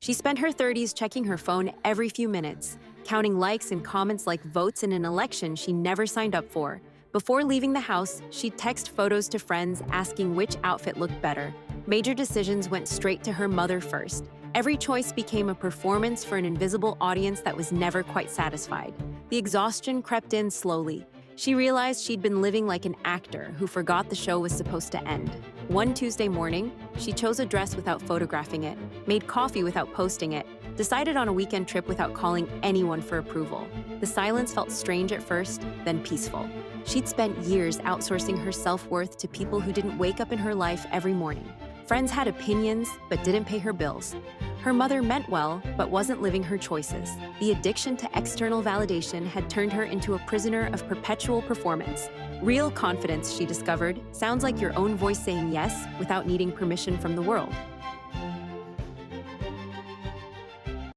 She spent her 30s checking her phone every few minutes, counting likes and comments like votes in an election she never signed up for. Before leaving the house, she'd text photos to friends asking which outfit looked better. Major decisions went straight to her mother first. Every choice became a performance for an invisible audience that was never quite satisfied. The exhaustion crept in slowly. She realized she'd been living like an actor who forgot the show was supposed to end. One Tuesday morning, she chose a dress without photographing it, made coffee without posting it, decided on a weekend trip without calling anyone for approval. The silence felt strange at first, then peaceful. She'd spent years outsourcing her self-worth to people who didn't wake up in her life every morning. Friends had opinions, but didn't pay her bills. Her mother meant well, but wasn't living her choices. The addiction to external validation had turned her into a prisoner of perpetual performance. Real confidence, she discovered, sounds like your own voice saying yes without needing permission from the world.